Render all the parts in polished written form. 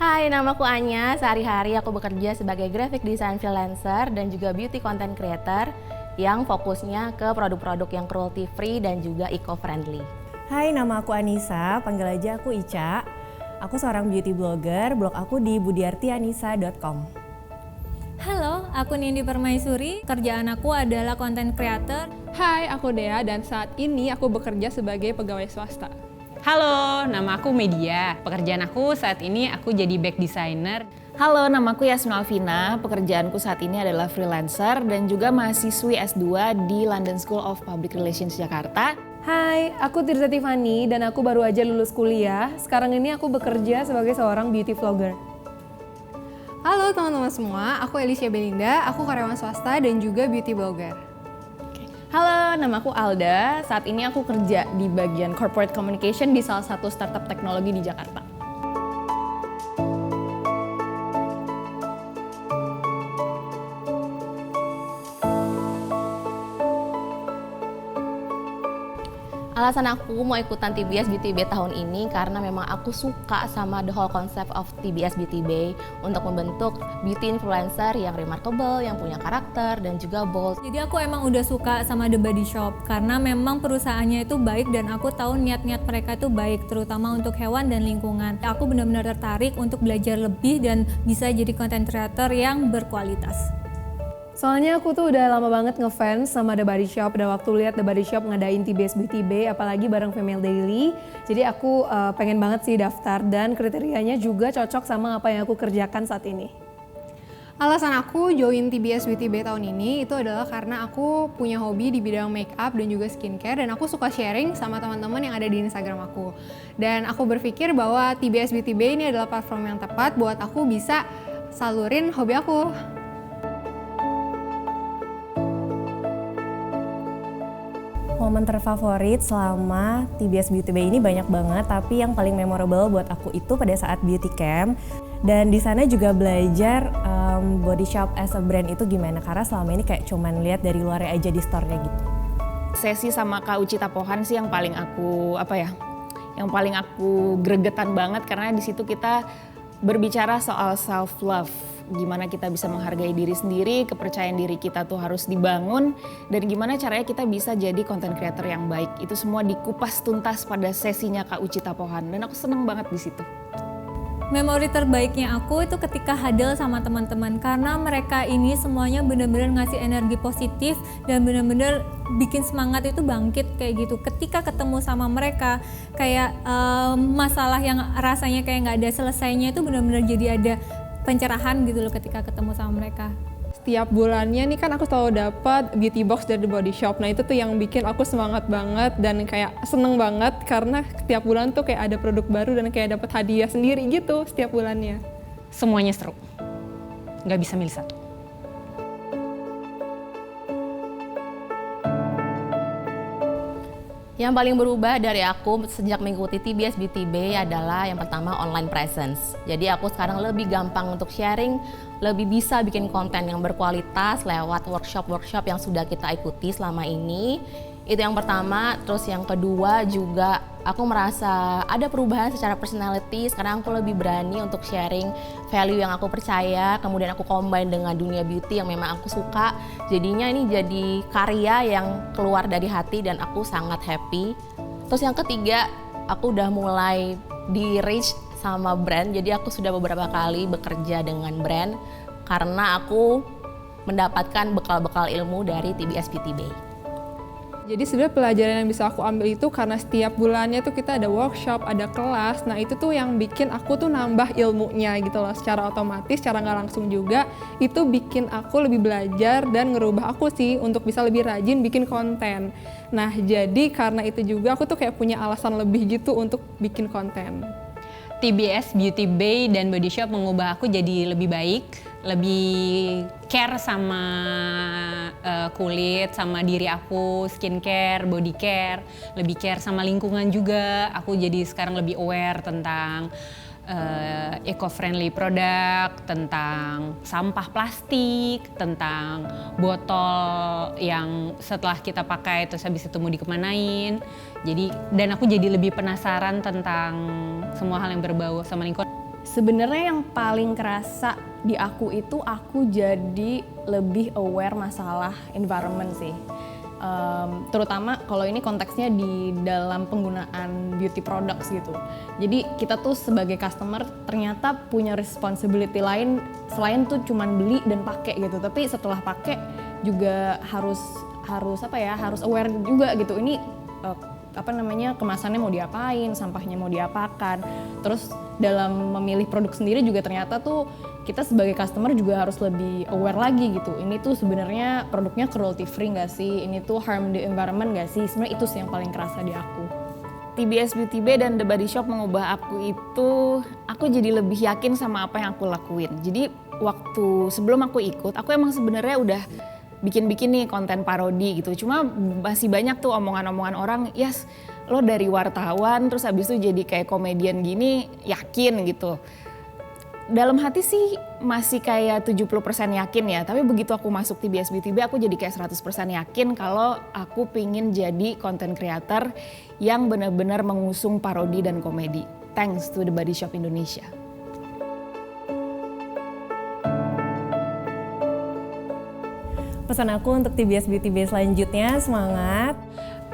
Hai, namaku Anya. Sehari-hari aku bekerja sebagai graphic design freelancer dan juga beauty content creator yang fokusnya ke produk-produk yang cruelty free dan juga eco-friendly. Hai, nama aku Anissa, panggil aja aku Ica. Aku seorang beauty blogger, blog aku di budiartianissa.com. Halo, aku Nindi Permaisuri, kerjaan aku adalah content creator. Hai, aku Dea dan saat ini aku bekerja sebagai pegawai swasta. Halo, nama aku Media. Pekerjaan aku saat ini aku jadi back designer. Halo, nama aku Yasmin Alvina. Pekerjaanku saat ini adalah freelancer dan juga mahasiswi S2 di London School of Public Relations Jakarta. Hai, aku Tirza Tiffany dan aku baru aja lulus kuliah. Sekarang ini aku bekerja sebagai seorang beauty vlogger. Halo teman-teman semua, aku Elisha Belinda, aku karyawan swasta dan juga beauty blogger. Halo, namaku Alda. Saat ini aku kerja di bagian corporate communication di salah satu startup teknologi di Jakarta. Alasan aku mau ikutan TBS Beauty Bay tahun ini karena memang aku suka sama the whole concept of TBS Beauty Bay untuk membentuk beauty influencer yang remarkable, yang punya karakter dan juga bold. Jadi aku emang udah suka sama The Body Shop karena memang perusahaannya itu baik dan aku tahu niat-niat mereka itu baik, terutama untuk hewan dan lingkungan. Aku benar-benar tertarik untuk belajar lebih dan bisa jadi content creator yang berkualitas. Soalnya aku tuh udah lama banget ngefans sama The Body Shop. Dan waktu lihat The Body Shop ngadain TBS Beauty Bay, apalagi bareng Female Daily. Jadi aku pengen banget sih daftar dan kriterianya juga cocok sama apa yang aku kerjakan saat ini. Alasan aku join TBS Beauty Bay tahun ini itu adalah karena aku punya hobi di bidang makeup dan juga skincare dan aku suka sharing sama teman-teman yang ada di Instagram aku. Dan aku berpikir bahwa TBS Beauty Bay ini adalah platform yang tepat buat aku bisa salurin hobi aku. Momen terfavorit selama TBS Beauty Bay ini banyak banget, tapi yang paling memorable buat aku itu pada saat beauty camp. Dan di sana juga belajar Body Shop as a brand itu gimana, karena selama ini kayak cuman lihat dari luarnya aja di store-nya gitu. Sesi sama Kak Uci Tapohan sih yang paling aku gregetan banget karena di situ kita berbicara soal self love. Gimana kita bisa menghargai diri sendiri, kepercayaan diri kita tuh harus dibangun, dan gimana caranya kita bisa jadi content creator yang baik. Itu semua dikupas tuntas pada sesinya Kak Uci Tapohan dan aku seneng banget di situ. Memori terbaiknya aku itu ketika huddle sama teman-teman karena mereka ini semuanya benar-benar ngasih energi positif dan benar-benar bikin semangat itu bangkit kayak gitu. Ketika ketemu sama mereka kayak masalah yang rasanya kayak nggak ada selesainya itu benar-benar jadi ada pencerahan gitu loh ketika ketemu sama mereka. Setiap bulannya nih kan aku selalu dapat beauty box dari The Body Shop. Nah itu tuh yang bikin aku semangat banget dan kayak seneng banget karena setiap bulan tuh kayak ada produk baru dan kayak dapat hadiah sendiri gitu setiap bulannya. Semuanya seru, nggak bisa milih satu. Yang paling berubah dari aku sejak mengikuti TBS Beauty Bay adalah yang pertama online presence. Jadi aku sekarang lebih gampang untuk sharing, lebih bisa bikin konten yang berkualitas lewat workshop-workshop yang sudah kita ikuti selama ini. Itu yang pertama. Terus yang kedua juga aku merasa ada perubahan secara personality. Sekarang aku lebih berani untuk sharing value yang aku percaya, kemudian aku combine dengan dunia beauty yang memang aku suka. Jadinya ini jadi karya yang keluar dari hati dan aku sangat happy. Terus yang ketiga, aku udah mulai di reach sama brand. Jadi aku sudah beberapa kali bekerja dengan brand karena aku mendapatkan bekal-bekal ilmu dari TBS Beauty Bay. Jadi sebenarnya pelajaran yang bisa aku ambil itu karena setiap bulannya tuh kita ada workshop, ada kelas. Nah itu tuh yang bikin aku tuh nambah ilmunya gitu loh secara otomatis, secara nggak langsung juga. Itu bikin aku lebih belajar dan ngerubah aku sih untuk bisa lebih rajin bikin konten. Nah jadi karena itu juga aku tuh kayak punya alasan lebih gitu untuk bikin konten. TBS Beauty Bay dan Body Shop mengubah aku jadi lebih baik, lebih care sama kulit, sama diri aku, skincare, body care, lebih care sama lingkungan juga. Aku jadi sekarang lebih aware tentang eco-friendly produk, tentang sampah plastik, tentang botol yang setelah kita pakai terus habis itu mau dikemanain. Jadi dan aku jadi lebih penasaran tentang semua hal yang berbau sama lingkungan. Sebenarnya yang paling kerasa di aku itu aku jadi lebih aware masalah environment sih. Terutama kalau ini konteksnya di dalam penggunaan beauty products gitu. Jadi kita tuh sebagai customer ternyata punya responsibility lain selain tuh cuman beli dan pakai gitu. Tapi setelah pakai juga harus aware juga gitu. Ini kemasannya mau diapain, sampahnya mau diapakan. Terus dalam memilih produk sendiri juga ternyata tuh kita sebagai customer juga harus lebih aware lagi gitu. Ini tuh sebenarnya produknya cruelty free nggak sih? Ini tuh harm the environment nggak sih? Sebenarnya itu sih yang paling kerasa di aku. TBS Beauty Bay dan The Body Shop mengubah aku jadi lebih yakin sama apa yang aku lakuin. Jadi waktu sebelum aku ikut, aku emang sebenarnya udah bikin-bikin nih konten parodi gitu. Cuma masih banyak tuh omongan-omongan orang, yes lo dari wartawan terus habis itu jadi kayak komedian gini, yakin gitu. Dalam hati sih masih kayak 70% yakin ya, tapi begitu aku masuk TBS Beauty Bay aku jadi kayak 100% yakin kalau aku pingin jadi content creator yang benar-benar mengusung parodi dan komedi. Thanks to The Body Shop Indonesia. Pesan aku untuk TBS Beauty Bay selanjutnya, semangat.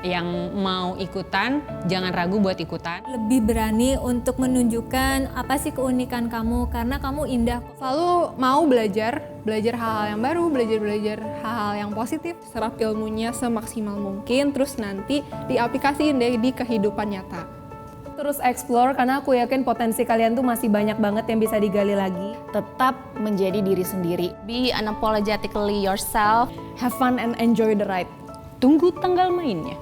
Yang mau ikutan, jangan ragu buat ikutan. Lebih berani untuk menunjukkan apa sih keunikan kamu, karena kamu indah. Selalu mau belajar hal-hal yang baru, belajar hal-hal yang positif. Serap ilmunya semaksimal mungkin, terus nanti diaplikasiin deh di kehidupan nyata. Terus explore karena aku yakin potensi kalian tuh masih banyak banget yang bisa digali lagi. Tetap menjadi diri sendiri. Be unapologetically yourself. Have fun and enjoy the ride. Tunggu tanggal mainnya.